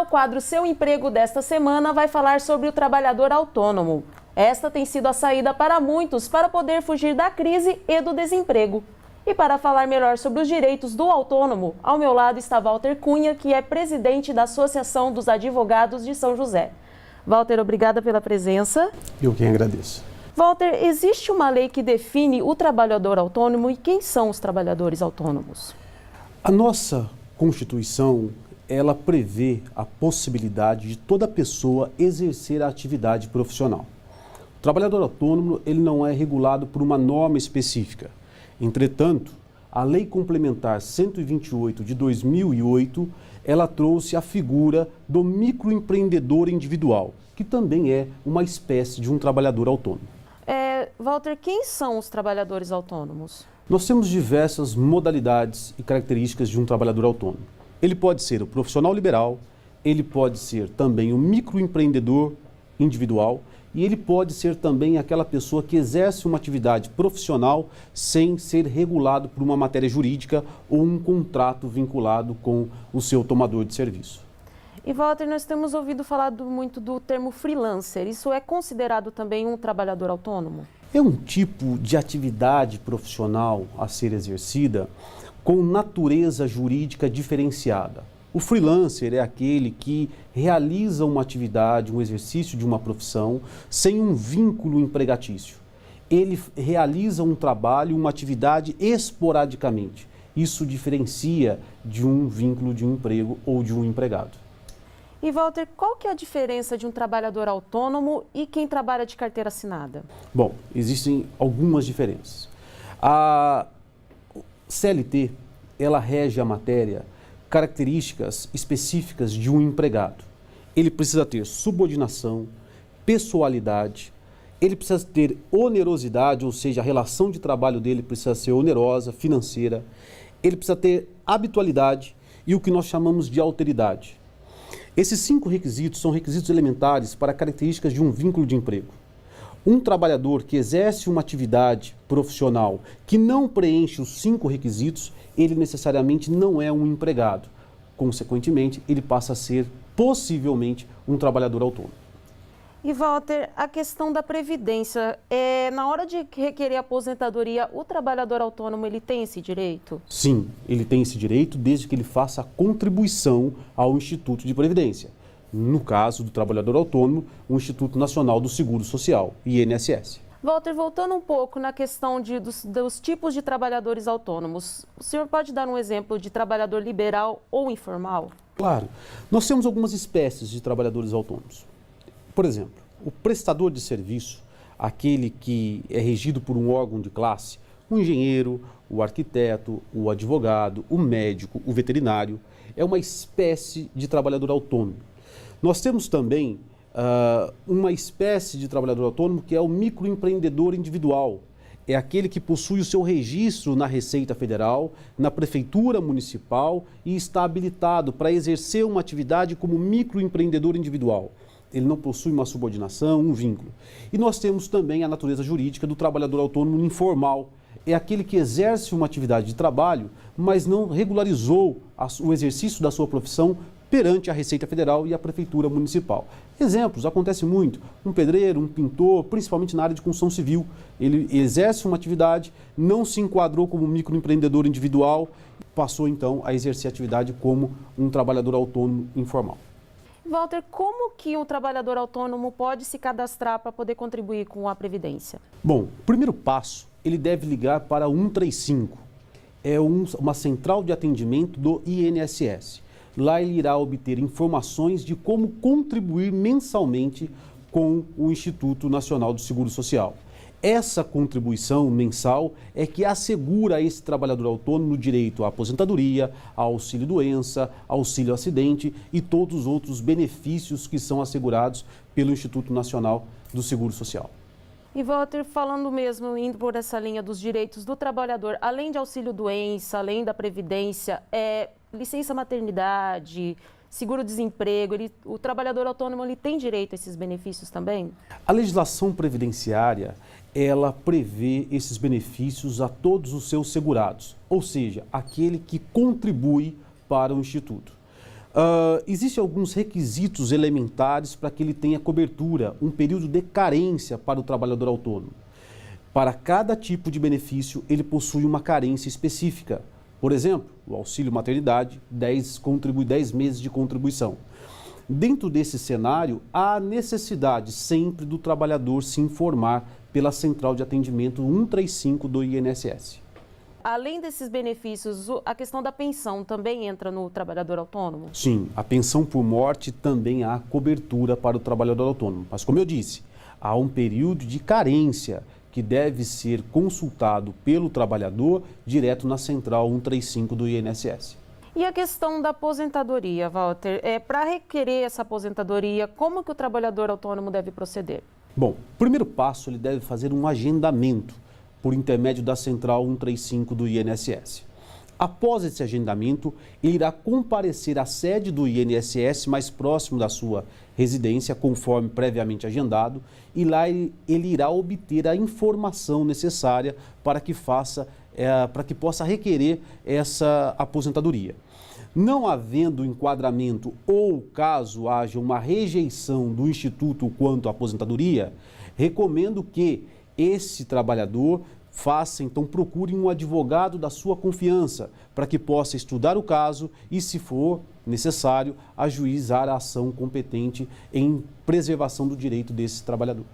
quadro Seu Emprego desta semana vai falar sobre o trabalhador autônomo. Esta tem sido a saída para muitos para poder fugir da crise e do desemprego. E para falar melhor sobre os direitos do autônomo, ao meu lado está Walter Cunha, que é presidente da Associação dos Advogados de São José. Walter, obrigada pela presença. Eu quem agradeço. Walter, existe uma lei que define o trabalhador autônomo e quem são os trabalhadores autônomos? A nossa Constituição, ela prevê a possibilidade de toda pessoa exercer a atividade profissional. O trabalhador autônomo, ele não é regulado por uma norma específica. Entretanto, a Lei Complementar 128 de 2008, ela trouxe a figura do microempreendedor individual, que também é uma espécie de um trabalhador autônomo. Walter, quem são os trabalhadores autônomos? Nós temos diversas modalidades e características de um trabalhador autônomo. Ele pode ser o profissional liberal, ele pode ser também o microempreendedor individual e ele pode ser também aquela pessoa que exerce uma atividade profissional sem ser regulado por uma matéria jurídica ou um contrato vinculado com o seu tomador de serviço. E Walter, nós temos ouvido falar muito do termo freelancer. Isso é considerado também um trabalhador autônomo? É um tipo de atividade profissional a ser exercida com natureza jurídica diferenciada. O freelancer é aquele que realiza uma atividade, um exercício de uma profissão sem um vínculo empregatício. Ele realiza um trabalho, uma atividade esporadicamente. Isso diferencia de um vínculo de um emprego ou de um empregado. E Walter, qual que é a diferença de um trabalhador autônomo e quem trabalha de carteira assinada? Bom, existem algumas diferenças. A CLT, ela rege a matéria características específicas de um empregado. Ele precisa ter subordinação, pessoalidade, ele precisa ter onerosidade, ou seja, a relação de trabalho dele precisa ser onerosa, financeira, ele precisa ter habitualidade e o que nós chamamos de alteridade. Esses 5 requisitos são requisitos elementares para características de um vínculo de emprego. Um trabalhador que exerce uma atividade profissional que não preenche os 5 requisitos, ele necessariamente não é um empregado. Consequentemente, ele passa a ser, possivelmente, um trabalhador autônomo. E Walter, a questão da previdência, na hora de requerer aposentadoria, o trabalhador autônomo ele tem esse direito? Sim, ele tem esse direito desde que ele faça a contribuição ao Instituto de Previdência. No caso do trabalhador autônomo, o Instituto Nacional do Seguro Social, INSS. Walter, voltando um pouco na questão dos tipos de trabalhadores autônomos, o senhor pode dar um exemplo de trabalhador liberal ou informal? Claro. Nós temos algumas espécies de trabalhadores autônomos. Por exemplo, o prestador de serviço, aquele que é regido por um órgão de classe, o engenheiro, o arquiteto, o advogado, o médico, o veterinário, é uma espécie de trabalhador autônomo. Nós temos também uma espécie de trabalhador autônomo que é o microempreendedor individual. É aquele que possui o seu registro na Receita Federal, na Prefeitura Municipal e está habilitado para exercer uma atividade como microempreendedor individual. Ele não possui uma subordinação, um vínculo. E nós temos também a natureza jurídica do trabalhador autônomo informal. É aquele que exerce uma atividade de trabalho, mas não regularizou o exercício da sua profissão perante a Receita Federal e a Prefeitura Municipal. Exemplos, acontece muito. Um pedreiro, um pintor, principalmente na área de construção civil, ele exerce uma atividade, não se enquadrou como microempreendedor individual, passou então a exercer a atividade como um trabalhador autônomo informal. Walter, como que um trabalhador autônomo pode se cadastrar para poder contribuir com a Previdência? Bom, o primeiro passo, ele deve ligar para 135. É uma central de atendimento do INSS. Lá ele irá obter informações de como contribuir mensalmente com o Instituto Nacional do Seguro Social. Essa contribuição mensal é que assegura a esse trabalhador autônomo o direito à aposentadoria, ao auxílio-doença, auxílio acidente e todos os outros benefícios que são assegurados pelo Instituto Nacional do Seguro Social. E Walter, falando mesmo, indo por essa linha dos direitos do trabalhador, além de auxílio-doença, além da Previdência, licença maternidade, seguro-desemprego, o trabalhador autônomo ele tem direito a esses benefícios também? A legislação previdenciária, ela prevê esses benefícios a todos os seus segurados, ou seja, aquele que contribui para o Instituto. Existem alguns requisitos elementares para que ele tenha cobertura, um período de carência para o trabalhador autônomo. Para cada tipo de benefício, ele possui uma carência específica. Por exemplo, o auxílio maternidade, 10 meses de contribuição. Dentro desse cenário, há necessidade sempre do trabalhador se informar pela Central de Atendimento 135 do INSS. Além desses benefícios, a questão da pensão também entra no trabalhador autônomo? Sim, a pensão por morte também há cobertura para o trabalhador autônomo. Mas, como eu disse, há um período de carência que deve ser consultado pelo trabalhador direto na Central 135 do INSS. E a questão da aposentadoria, Walter? Para requerer essa aposentadoria, como que o trabalhador autônomo deve proceder? Bom, o primeiro passo, ele deve fazer um agendamento por intermédio da Central 135 do INSS. Após esse agendamento, ele irá comparecer à sede do INSS mais próximo da sua residência, conforme previamente agendado, e lá ele irá obter a informação necessária para que possa requerer essa aposentadoria. Não havendo enquadramento ou caso haja uma rejeição do Instituto quanto à aposentadoria, recomendo que esse trabalhador procure um advogado da sua confiança para que possa estudar o caso e, se for necessário, ajuizar a ação competente em preservação do direito desse trabalhador.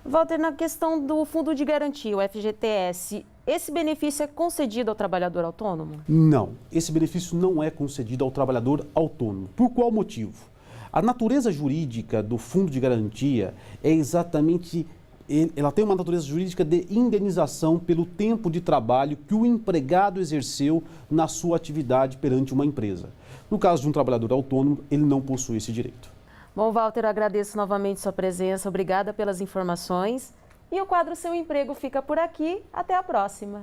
Walter, na questão do Fundo de Garantia, o FGTS, esse benefício é concedido ao trabalhador autônomo? Não, esse benefício não é concedido ao trabalhador autônomo. Por qual motivo? A natureza jurídica do Fundo de Garantia ela tem uma natureza jurídica de indenização pelo tempo de trabalho que o empregado exerceu na sua atividade perante uma empresa. No caso de um trabalhador autônomo, ele não possui esse direito. Bom, Walter, eu agradeço novamente sua presença, obrigada pelas informações. E o quadro Seu Emprego fica por aqui, até a próxima.